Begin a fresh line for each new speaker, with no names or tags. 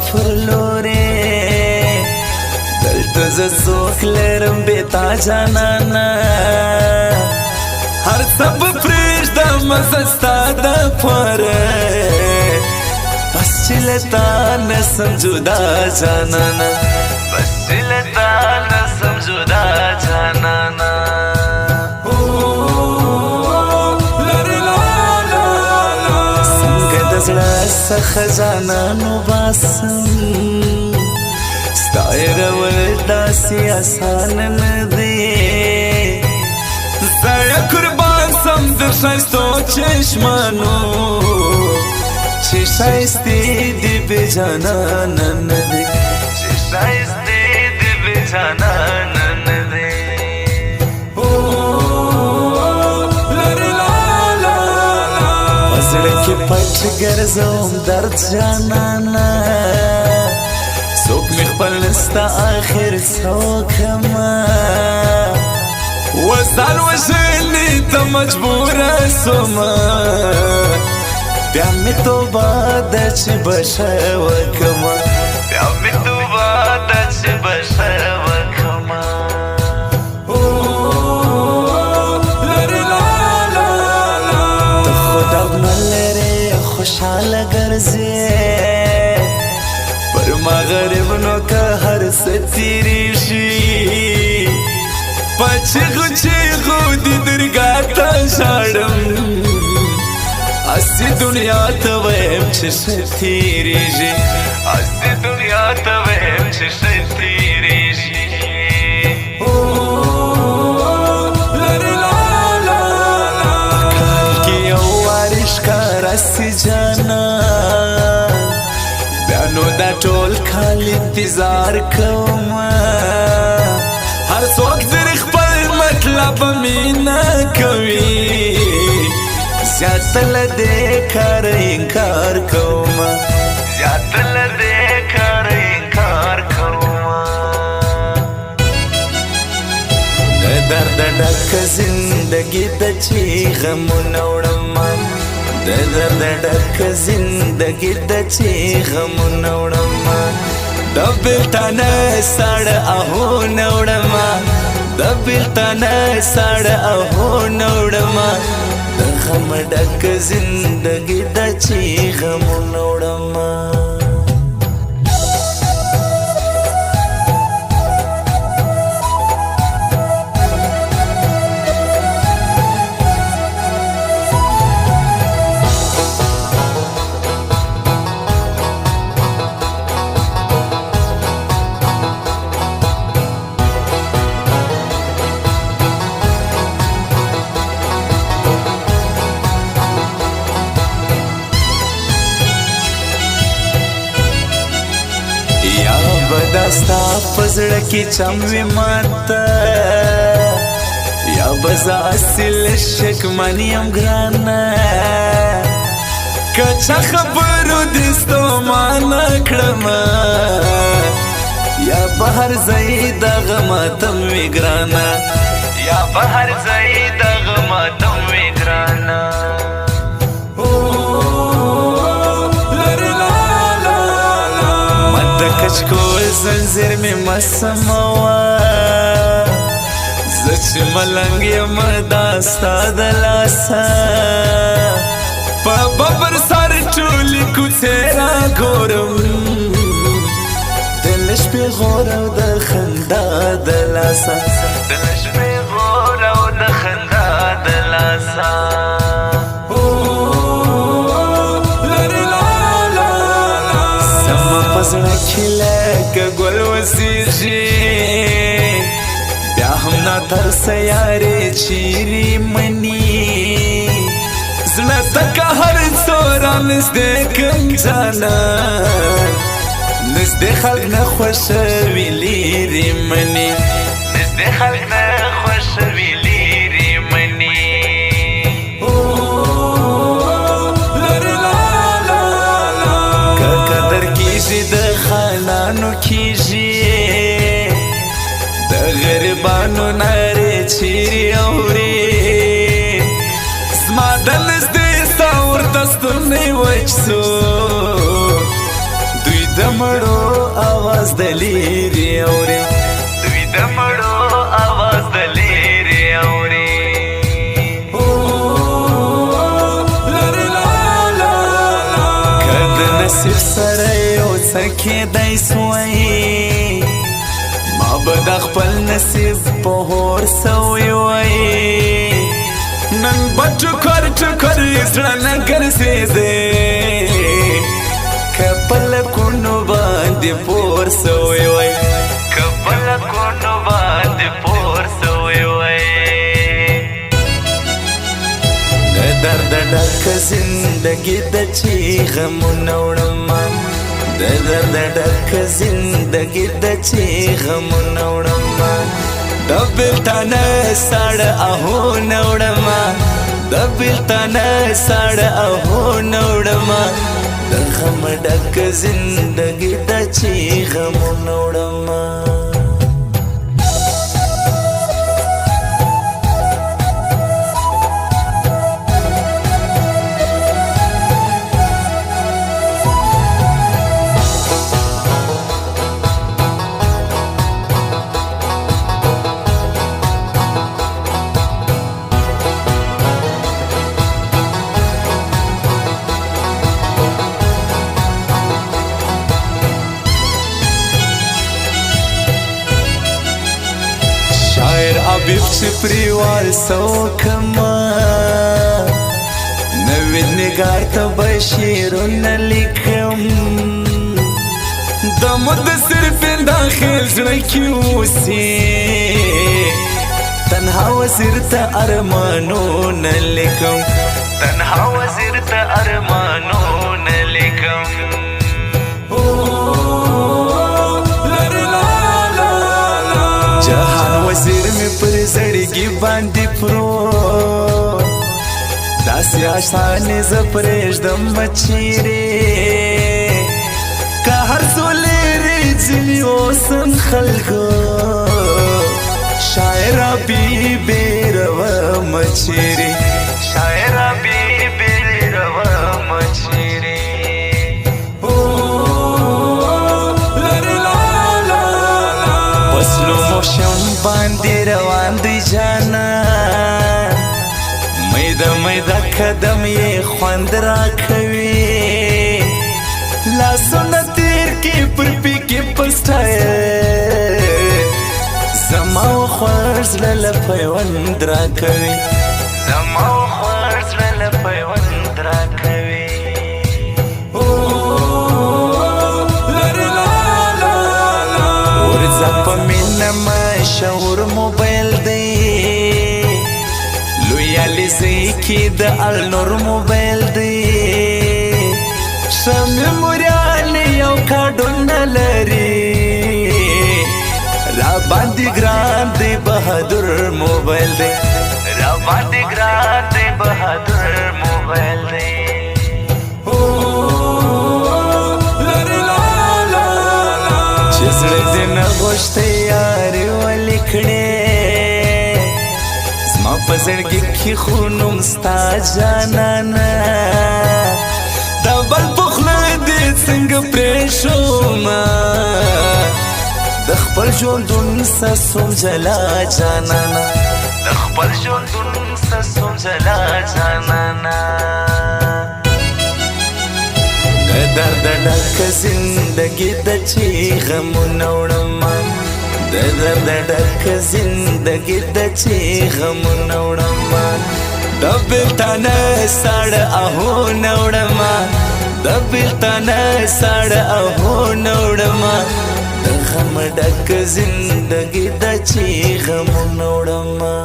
پر لورې دلته زه څوک لرم بې تا جانانه هر څه به پرېږدم زه ستا دپاره بس چې له تا نسم جدا جانانه بس چې له تا نسم جدا جانانه څنګه د زړه څخه جانانو باسم ستا هېرول داسې اسانه نه دی زه یې قربان سم د ښایستو چشمانو چې ښایستې دې بې جانانه نه دی چې ښایستې دې بې جانانه نه دی په زړه کې پټ ګرځوم درد جانانه څوک مې خپل نسته آخر څوکمه وځان وژنې ته مجبوره سومه بیا مې توبه ده چې بشه وکړمه بیا مې توبه ده چې بشه وکړمه ته خو درد نه لرې خوشحاله ګرځې پر ما غریب نو که هر څه تېرېږي په چیغو چیغو دې درګاه ته ژاړم اسی دنیا ته ویم چې ښه تېرېږي اسی دنیا ته ویم چې ښه تېرېږي کال کې یو وارې ښکاره سي جانان بیا نو دا ټول کال انتظار کومه هر څوک ځینې خپل مطلب مینه کوي زیاته له دې کاره انکار کومه زیاته له دې کاره انکار کومه د درد ډکه زندګي ده چې غمونه وړمه د درد ډکه زندګي ده چې غمونه وړمه د بېلتانه ساړه آهونه وړمه د بېلتانه ساړه آهونه وړمه د غم ډکه زندګي ده چې غمونه وړمه داستا پزړه کې چم وي ماته یا بزا اصل شکمن یم ګرانه که چا خبرو دې ستومانه کړمه یا به هر ځای دغه ماتم وي ګرانه یا به هر ځای دغه ماتم وي ګرانه کچکول زنځیر مې مسموه زه چې ملنګ یم دا ستا د لاسه په ببر سر ټولې کوڅې راګورم د شپې غور او د خندا د لاسه د شپې غور او د خندا د لاسه زړه کې لکه ګل وسېږي بیا هم ناترسه یارې چیرې مني زړه ته که هر څو رانږدې کړم جانان نږدې خلک نه خوښوي لرې مني نږدې خلک نه خوښوي لرې مني د خانانو کیږي د غریبانو نارې چیرې اوري زما د نږدې ستا ورته ستونی وچ سو دوی د مړو आवाज د لیري اوري دوی د مړو आवाज د لیري اوري کد نصیب سره یو څه کېدای سوی ما به د خپل نصیب په هور سوی وای نن به ټکر ټکر زړه نه ګرځېدی که پلکونو باندې پور سوی وای که پلکونو باندې پور سوی وای د درد ډک زندګي د چې غمونه وړمه د درد ډک زندګي د چې غمونه وړمه د بېلتانه ساړه آهونه وړمه د بېلتانه ساړه آهونه وړمه د غم ډک زندګي د چې غمونه وړمه حبیب چې پریوال سوکما نوې نگار ته به شعرونه لیکم د مدثر په داخل زړه کې اوسې تنها وزیر ته ارمانونه لیکم تنها وزیر ته ارمانونه لیکم جهان وزیر می پر زړګي باندې پرو داسې آسانه ز پرېږدم چیرې که هر څو لرې ځینې اوسم خلکو شاعره بیروم چیرې شاعره بیروم چیرې سلو موشن باندې روان دی جانا میده میده قدم یې خوند را کوي لاسونه تیر کې پر پی کې پسټای زما و خوږ زړه پیوند را کوي زما و خوږ زړه پیوند را کوي شعور موبایل دی لویالی زیکی د النور موبایل دی شمی موریالی یو کارډون لري را باندې ګران دی بهادر موبایل دی را باندې ګران دی بهادر موبایل دی چې زړه دې نه غوښتې یاري ولیکړې زما په زړګي کې خو نوم ستا جانانه دا بل په خوله دې څنګه پرېښومه د خپل ژوندون سسوم جلا جانانه د خپل ژوندون سسوم جلا جانانه د درد ډک زندګي د چې غمونه وړمه د درد ډک زندګي د چې غمونه وړمه د بېلتانه ساړه آهونه وړمه د بېلتانه ساړه آهونه وړمه د غم ډک زندګي د چې غمونه وړمه